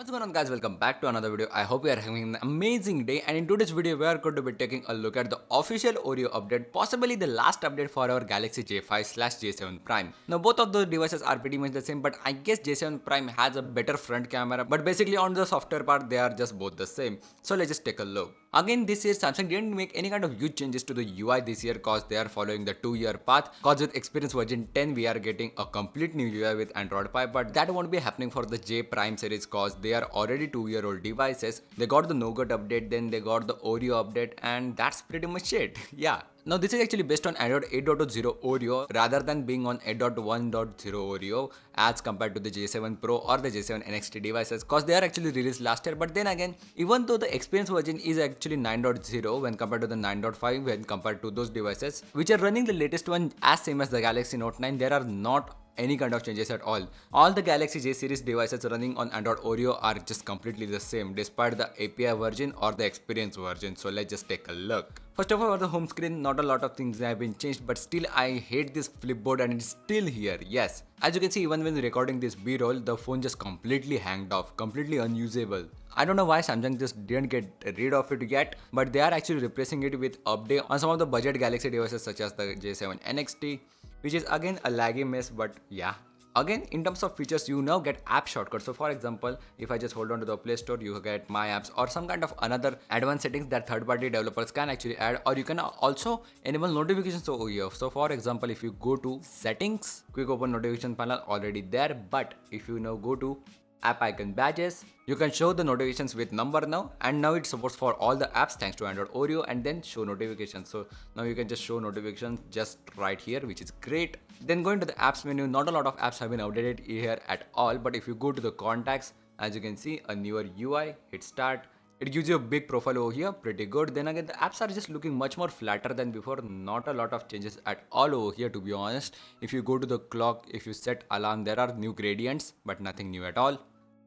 What's going on, guys? Welcome back to another video. I hope you are having an amazing day, and in today's video we are going to be taking a look at the official Oreo update, possibly the last update for our Galaxy J5/J7 Prime. Now both of those devices are pretty much the same, but I guess J7 Prime has a better front camera, but basically on the software part they are just both the same. So let's just take a look. Again, this year Samsung didn't make any kind of huge changes to the UI this year cause they are following the 2-year path. Cause with Experience version 10 we are getting a complete new UI with Android Pie, but that won't be happening for the J Prime series cause they are already 2-year-old devices. They got the Nougat update, then they got the Oreo update, and that's pretty much it. Yeah. Now this is actually based on Android 8.0 Oreo rather than being on 8.1.0 Oreo as compared to the J7 Pro or the J7 NXT devices cause they are actually released last year. But then again, even though the Experience version is actually 9.0 when compared to the 9.5 when compared to those devices which are running the latest one as same as the Galaxy Note 9, there are not any kind of changes at all. All the Galaxy J series devices running on Android Oreo are just completely the same despite the API version or the Experience version. So let's just take a look. First of all, on the home screen, not a lot of things have been changed, but still I hate this flipboard and it's still here. Yes, as you can see, even when recording this B-roll, the phone just completely hanged off, completely unusable. I don't know why Samsung just didn't get rid of it yet, but they are actually replacing it with update on some of the budget Galaxy devices such as the J7 NXT, which is again a laggy mess, but yeah. Again, in terms of features, you now get app shortcuts. So for example, if I just hold on to the Play Store, you get My Apps or some kind of another advanced settings that third-party developers can actually add, or you can also enable notifications over here. So for example, if you go to Settings, Quick Open Notification Panel already there, but if you now go to App Icon Badges, you can show the notifications with number now, and now it supports for all the apps thanks to Android Oreo, and then show notifications. So now you can just show notifications just right here, which is great. Then going to the apps menu, not a lot of apps have been updated here at all, but if you go to the contacts, as you can see, a newer UI, hit start. It gives you a big profile over here, pretty good. Then again, the apps are just looking much more flatter than before. Not a lot of changes at all over here, to be honest. If you go to the clock, if you set alarm, there are new gradients, but nothing new at all.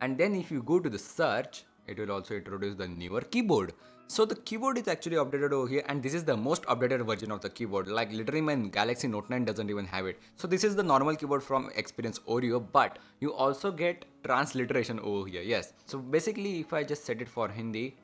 And then if you go to the search, it will also introduce the newer keyboard. So the keyboard is actually updated over here, and this is the most updated version of the keyboard. Like literally my Galaxy Note 9 doesn't even have it. So this is the normal keyboard from Experience Oreo, but you also get transliteration over here. Yes. So basically if I just set it for Hindi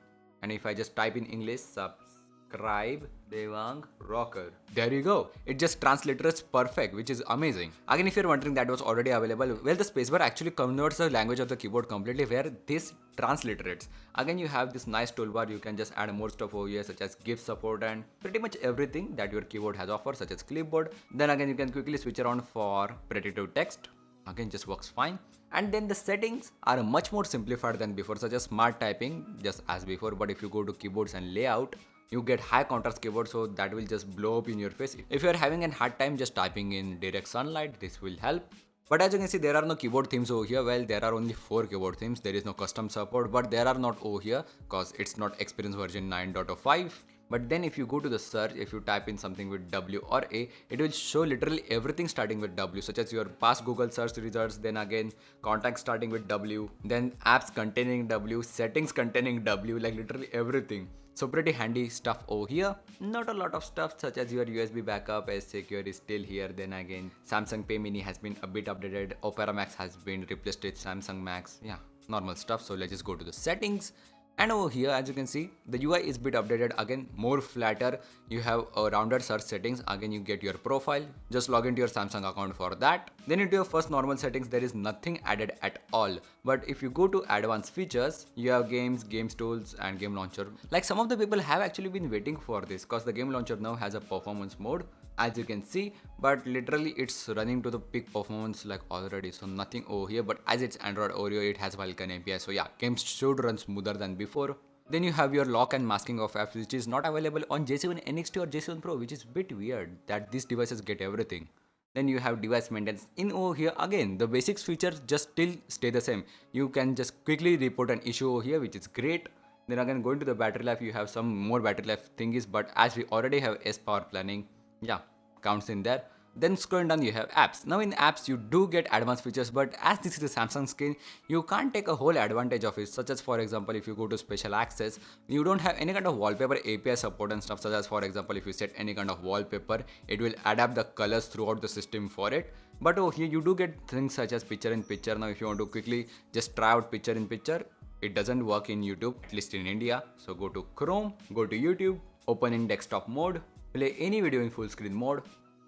and if I just type in English, subscribe Devang Rocker. There you go. It just transliterates perfect, which is amazing. Again, if you're wondering that was already available, well, the spacebar actually converts the language of the keyboard completely where this transliterates. Again, you have this nice toolbar. You can just add more stuff over here such as GIF support and pretty much everything that your keyboard has offered such as clipboard. Then again, you can quickly switch around for predictive text. Again, just works fine. And then the settings are much more simplified than before, such as smart typing just as before. But if you go to keyboards and layout, you get high contrast keyboard, so that will just blow up in your face. If you are having a hard time just typing in direct sunlight, this will help. But as you can see, there are no keyboard themes over here. Well, there are only 4 keyboard themes. There is no custom support, but there are not over here because it's not Experience version 9.05. But then if you go to the search, if you type in something with W or A, it will show literally everything starting with W, such as your past Google search results, then again contacts starting with W, then apps containing W, settings containing W, like literally everything. So pretty handy stuff over here. Not a lot of stuff such as your USB backup as secure is still here. Then again, Samsung Pay Mini has been a bit updated. Opera Max has been replaced with Samsung Max. Yeah, normal stuff. So let's just go to the settings. And over here, as you can see, the UI is bit updated, again more flatter. You have a rounded search settings. Again, you get your profile. Just log into your Samsung account for that. Then into your first normal settings, there is nothing added at all. But if you go to advanced features, you have games, games tools, and game launcher. Like some of the people have actually been waiting for this because the game launcher now has a performance mode, as you can see, but literally it's running to the peak performance like already, so nothing over here. But as it's Android Oreo, it has Vulkan API, so yeah, games should run smoother than before. Then you have your lock and masking of apps, which is not available on J7 NXT or J7 Pro, which is a bit weird that these devices get everything. Then you have device maintenance in over here. Again, the basics features just still stay the same. You can just quickly report an issue over here, which is great. Then again, going to the battery life, you have some more battery life thingies, but as we already have S power planning, yeah, counts in there. Then scrolling down, you have apps. Now in apps, you do get advanced features, but as this is a Samsung screen, you can't take a whole advantage of it. Such as, for example, if you go to special access, you don't have any kind of wallpaper API support and stuff. Such as, for example, if you set any kind of wallpaper, it will adapt the colors throughout the system for it. But over here, you do get things such as picture in picture. Now if you want to quickly just try out picture in picture, It doesn't work in YouTube, at least in India. So go to Chrome, go to YouTube, open in desktop mode, play any video in full screen mode,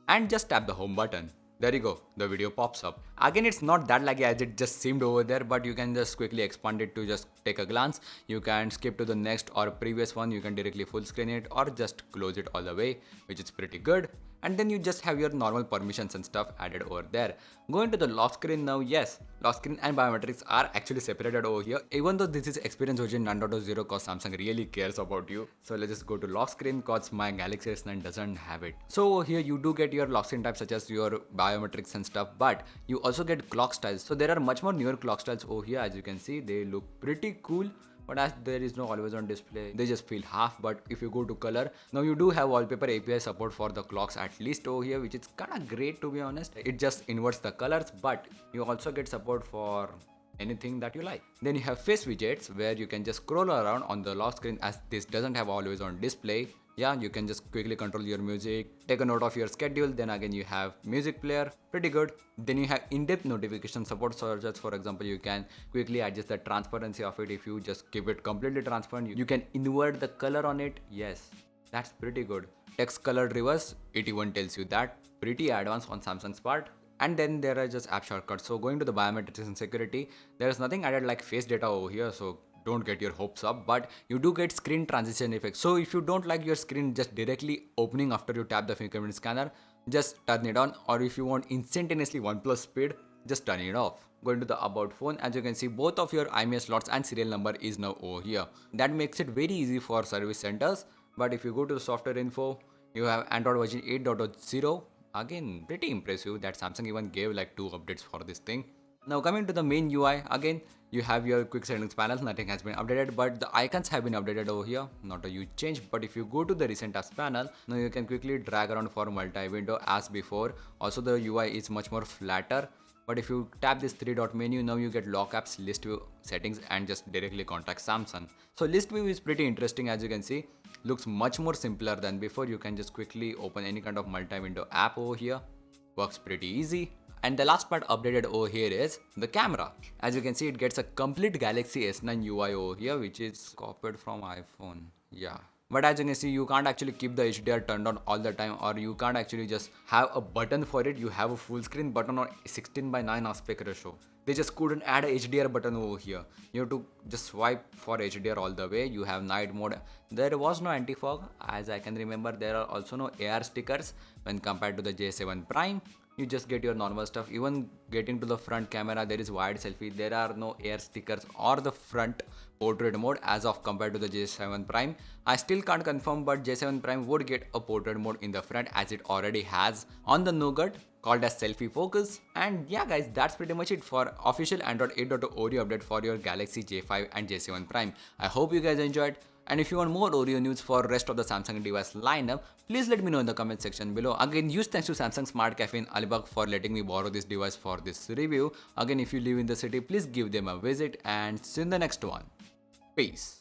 and just tap the home button. There you go, the video pops up. Again, it's not that laggy as it just seemed over there, but you can just quickly expand it to just take a glance. You can skip to the next or previous one, you can directly full screen it or just close it all the way, which is pretty good. And then you just have your normal permissions and stuff added over there. Going to the lock screen now, yes, lock screen and biometrics are actually separated over here, even though this is experience version 9.0 cause Samsung really cares about you. So let's just go to lock screen cause my Galaxy S9 doesn't have it. So over here you do get your lock screen types such as your biometrics and stuff, but you also get clock styles. So there are much more newer clock styles over here. As you can see, they look pretty cool. But as there is no always on display, they just feel half. But if you go to color, now you do have wallpaper API support for the clocks at least over here, which is kind of great to be honest. It just inverts the colors, but you also get support for anything that you like. Then you have face widgets where you can just scroll around on the lock screen as this doesn't have always on display. Yeah, you can just quickly control your music, take a note of your schedule. Then again you have music player, pretty good. Then you have in-depth notification support, so just for example you can quickly adjust the transparency of it. If you just keep it completely transparent, you can invert the color on it. Yes, that's pretty good. Text color reverse, it even tells you that. Pretty advanced on Samsung's part. And then there are just app shortcuts. So going to the biometrics and security, there is nothing added like face data over here, so don't get your hopes up, but you do get screen transition effect. So if you don't like your screen just directly opening after you tap the fingerprint scanner, just turn it on, or if you want instantaneously 1+ speed, just turn it off. Going to the about phone, as you can see, both of your IMEI slots and serial number is now over here. That makes it very easy for service centers. But if you go to the software info, you have Android version 8.0. Again, pretty impressive that Samsung even gave like 2 updates for this thing. Now coming to the main UI, again you have your quick settings panel. Nothing has been updated, but the icons have been updated over here. Not a huge change, but if you go to the recent apps panel, now you can quickly drag around for multi-window as before. Also the UI is much more flatter. But if you tap this 3-dot menu, now you get lock apps, list view, settings, and just directly contact Samsung. So list view is pretty interesting. As you can see, looks much more simpler than before. You can just quickly open any kind of multi-window app over here. Works pretty easy. And the last part updated over here is the camera. As you can see, it gets a complete Galaxy S9 UI over here, which is copied from iPhone. Yeah. But as you can see, you can't actually keep the HDR turned on all the time, or you can't actually just have a button for it. You have a full screen button or 16:9 aspect ratio. They just couldn't add a HDR button over here. You have to just swipe for HDR all the way. You have night mode. There was no anti-fog. As I can remember, there are also no AR stickers when compared to the J7 Prime. You just get your normal stuff. Even getting to the front camera, there is wide selfie. There are no air stickers or the front portrait mode as of compared to the J7 Prime. I still can't confirm, but J7 Prime would get a portrait mode in the front as it already has on the Nougat, called as selfie focus. And yeah guys, that's pretty much it for official Android 8.0 Oreo update for your Galaxy J5 and J7 Prime. I hope you guys enjoyed. And if you want more Oreo news for rest of the Samsung device lineup, please let me know in the comment section below. Again, huge thanks to Samsung Smart Cafe in Alibag for letting me borrow this device for this review. Again, if you live in the city, please give them a visit and see you in the next one. Peace.